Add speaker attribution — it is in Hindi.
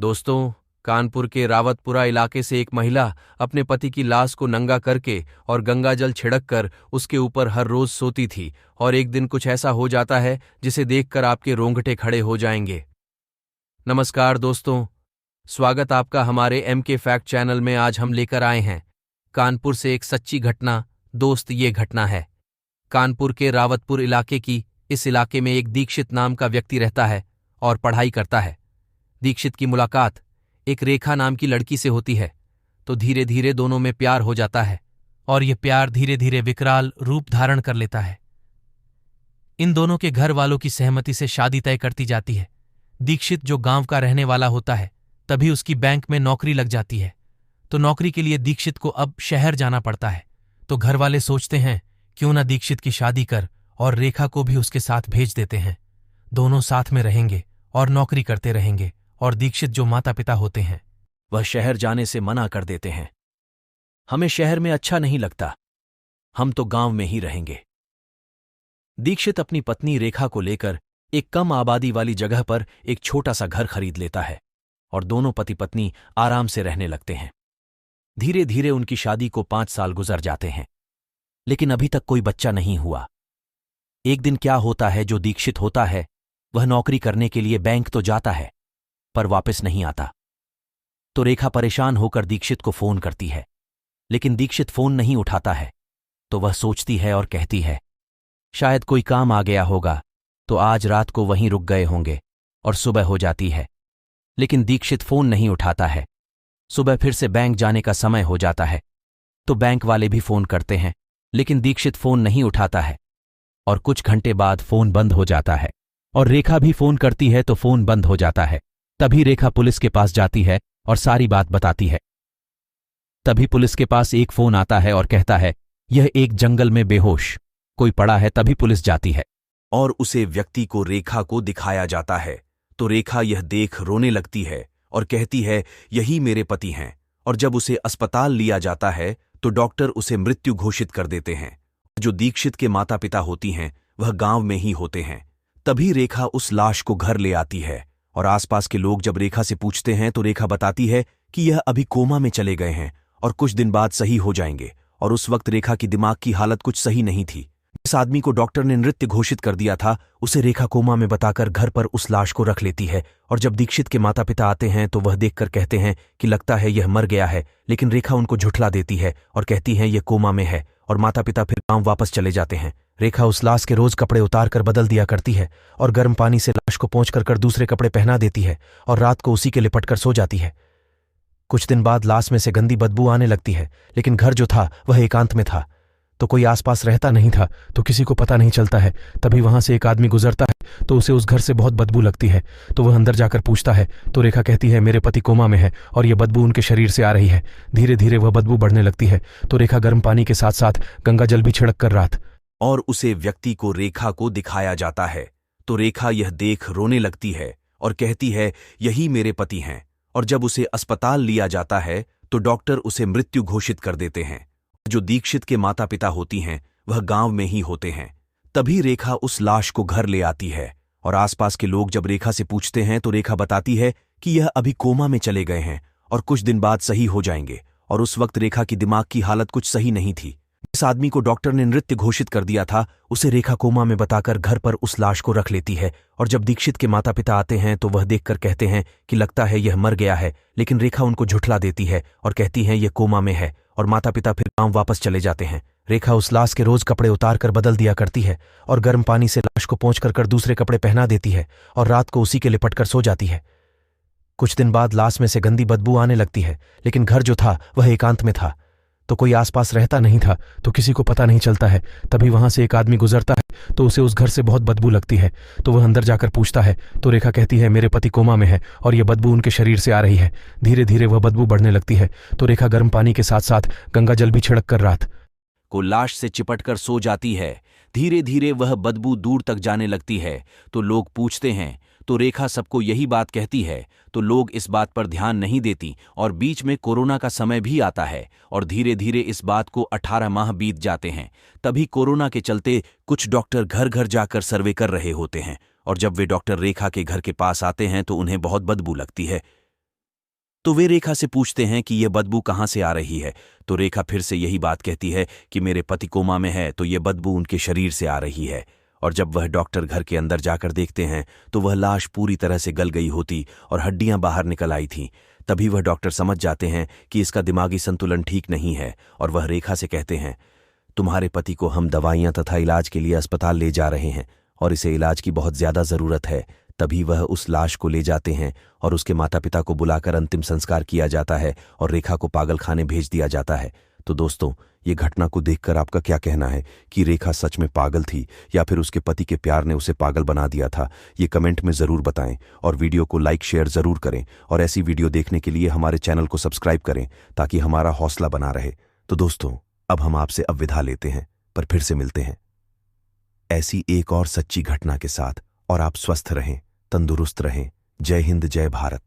Speaker 1: दोस्तों, कानपुर के रावतपुरा इलाके से एक महिला अपने पति की लाश को नंगा करके और गंगाजल छिड़क कर उसके ऊपर हर रोज सोती थी और एक दिन कुछ ऐसा हो जाता है जिसे देखकर आपके रोंगटे खड़े हो जाएंगे। नमस्कार दोस्तों, स्वागत आपका हमारे एमके फैक्ट चैनल में। आज हम लेकर आए हैं कानपुर से एक सच्ची घटना। दोस्त, ये घटना है कानपुर के रावतपुर इलाके की। इस इलाके में एक दीक्षित नाम का व्यक्ति रहता है और पढ़ाई करता है। दीक्षित की मुलाकात एक रेखा नाम की लड़की से होती है तो धीरे धीरे दोनों में प्यार हो जाता है और यह प्यार धीरे धीरे विकराल रूप धारण कर लेता है। इन दोनों के घर वालों की सहमति से शादी तय करती जाती है। दीक्षित जो गांव का रहने वाला होता है, तभी उसकी बैंक में नौकरी लग जाती है, तो नौकरी के लिए दीक्षित को अब शहर जाना पड़ता है। तो घर वाले सोचते हैं क्यों ना दीक्षित की शादी कर और रेखा को भी उसके साथ भेज देते हैं। दोनों साथ में रहेंगे और नौकरी करते रहेंगे और दीक्षित जो माता पिता होते हैं वह शहर जाने से मना कर देते हैं। हमें शहर में अच्छा नहीं लगता, हम तो गांव में ही रहेंगे। दीक्षित अपनी पत्नी रेखा को लेकर एक कम आबादी वाली जगह पर एक छोटा सा घर खरीद लेता है और दोनों पति पत्नी आराम से रहने लगते हैं। धीरे धीरे उनकी शादी को 5 साल गुजर जाते हैं, लेकिन अभी तक कोई बच्चा नहीं हुआ। एक दिन क्या होता है, जो दीक्षित होता है वह नौकरी करने के लिए बैंक तो जाता है पर वापस नहीं आता। तो रेखा परेशान होकर दीक्षित को फोन करती है, लेकिन दीक्षित फोन नहीं उठाता है। तो वह सोचती है और कहती है शायद कोई काम आ गया होगा, तो आज रात को वहीं रुक गए होंगे। और सुबह हो जाती है, लेकिन दीक्षित फोन नहीं उठाता है। सुबह फिर से बैंक जाने का समय हो जाता है, तो बैंक वाले भी फोन करते हैं, लेकिन दीक्षित फोन नहीं उठाता है। और कुछ घंटे बाद फोन बंद हो जाता है और रेखा भी फोन करती है तो फोन बंद हो जाता है। तभी रेखा पुलिस के पास जाती है और सारी बात बताती है। तभी पुलिस के पास एक फोन आता है और कहता है यह एक जंगल में बेहोश कोई पड़ा है। तभी पुलिस जाती है और उसे व्यक्ति को रेखा को दिखाया जाता है। तो रेखा यह देख रोने लगती है और कहती है यही मेरे पति हैं। और जब उसे अस्पताल लिया जाता है तो डॉक्टर उसे मृत्यु घोषित कर देते हैं। जो दीक्षित के माता पिता होती हैं वह गांव में ही होते हैं। तभी रेखा उस लाश को घर ले आती है और आसपास के लोग जब रेखा से पूछते हैं तो रेखा बताती है कि यह अभी कोमा में चले गए हैं और कुछ दिन बाद सही हो जाएंगे। और उस वक्त रेखा की दिमाग की हालत कुछ सही नहीं थी। जिस आदमी को डॉक्टर ने मृत्यु घोषित कर दिया था उसे रेखा कोमा में बताकर घर पर उस लाश को रख लेती है। और जब दीक्षित के माता पिता आते हैं तो वह देखकर कहते हैं कि लगता है यह मर गया है, लेकिन रेखा उनको झुठला देती है और कहती है यह कोमा में है। और माता पिता फिर गांव वापस चले जाते हैं। रेखा उस लाश के रोज कपड़े उतार कर बदल दिया करती है और गर्म पानी से लाश को पोंछ कर दूसरे कपड़े पहना देती है और रात को उसी के लिपट कर सो जाती है। कुछ दिन बाद लाश में से गंदी बदबू आने लगती है, लेकिन घर जो था वह एकांत में था, तो कोई आसपास रहता नहीं था, तो किसी को पता नहीं चलता है। तभी वहां से एक आदमी गुजरता है तो उसे उस घर से बहुत बदबू लगती है। तो वह अंदर जाकर पूछता है तो रेखा कहती है मेरे पति कोमा में है और यह बदबू उनके शरीर से आ रही है। धीरे धीरे वह बदबू बढ़ने लगती है तो रेखा गर्म पानी के साथ साथ गंगा जल भी छिड़क कर रात और उसे व्यक्ति को रेखा को दिखाया जाता है। तो रेखा यह देख रोने लगती है और कहती है यही मेरे पति हैं। और जब उसे अस्पताल लिया जाता है तो डॉक्टर उसे मृत्यु घोषित कर देते हैं। जो दीक्षित के माता पिता होती हैं वह गांव में ही होते हैं। तभी रेखा उस लाश को घर ले आती है और आसपास के लोग जब रेखा से पूछते हैं तो रेखा बताती है कि यह अभी कोमा में चले गए हैं और कुछ दिन बाद सही हो जाएंगे। और उस वक्त रेखा की दिमाग की हालत कुछ सही नहीं थी। जिस आदमी को डॉक्टर ने मृत्यु घोषित कर दिया था उसे रेखा कोमा में बताकर घर पर उस लाश को रख लेती है। और जब दीक्षित के माता पिता आते हैं तो वह देखकर कहते हैं कि लगता है यह मर गया है, लेकिन रेखा उनको झुठला देती है और कहती है यह कोमा में है। और माता पिता फिर गांव वापस चले जाते हैं। रेखा उस लाश के रोज कपड़े उतार कर बदल दिया करती है और गर्म पानी से लाश को पोंछ कर दूसरे कपड़े पहना देती है और रात को उसी के लिपट कर सो जाती है। कुछ दिन बाद लाश में से गंदी बदबू आने लगती है, लेकिन घर जो था वह एकांत में था, तो कोई आसपास रहता नहीं था, तो किसी को पता नहीं चलता है। तभी वहां से एक आदमी गुजरता है तो उसे उस घर से बहुत बदबू लगती है। तो वह अंदर जाकर पूछता है तो रेखा कहती है मेरे पति कोमा में है और यह बदबू उनके शरीर से आ रही है। धीरे धीरे वह बदबू बढ़ने लगती है तो रेखा गर्म पानी के साथ साथ गंगा जल भी छिड़क कर रात को लाश से चिपट कर सो जाती है। धीरे धीरे वह बदबू दूर तक जाने लगती है तो लोग पूछते हैं, तो रेखा सबको यही बात कहती है तो लोग इस बात पर ध्यान नहीं देती। और बीच में कोरोना का समय भी आता है और धीरे धीरे इस बात को 18 माह बीत जाते हैं। तभी कोरोना के चलते कुछ डॉक्टर घर घर जाकर सर्वे कर रहे होते हैं और जब वे डॉक्टर रेखा के घर के पास आते हैं तो उन्हें बहुत बदबू लगती है।
Speaker 2: तो वे रेखा से पूछते हैं कि यह बदबू कहाँ से आ रही है। तो रेखा फिर से यही बात कहती है कि मेरे पति कोमा में है, तो यह बदबू उनके शरीर से आ रही है। और जब वह डॉक्टर घर के अंदर जाकर देखते हैं तो वह लाश पूरी तरह से गल गई होती और हड्डियां बाहर निकल आई थीं। तभी वह डॉक्टर समझ जाते हैं कि इसका दिमागी संतुलन ठीक नहीं है और वह रेखा से कहते हैं, तुम्हारे पति को हम दवाइयां तथा इलाज के लिए अस्पताल ले जा रहे हैं और इसे इलाज की बहुत ज्यादा जरूरत है। तभी वह उस लाश को ले जाते हैं और उसके माता पिता को बुलाकर अंतिम संस्कार किया जाता है और रेखा को पागलखाने भेज दिया जाता है। तो दोस्तों, ये घटना को देखकर आपका क्या कहना है कि रेखा सच में पागल थी या फिर उसके पति के प्यार ने उसे पागल बना दिया था? ये कमेंट में जरूर बताएं और वीडियो को लाइक शेयर जरूर करें और ऐसी वीडियो देखने के लिए हमारे चैनल को सब्सक्राइब करें ताकि हमारा हौसला बना रहे। तो दोस्तों, अब हम आपसे अब विदा लेते हैं, पर फिर से मिलते हैं ऐसी एक और सच्ची घटना के साथ। और आप स्वस्थ रहें, तंदुरुस्त रहें। जय हिंद, जय भारत।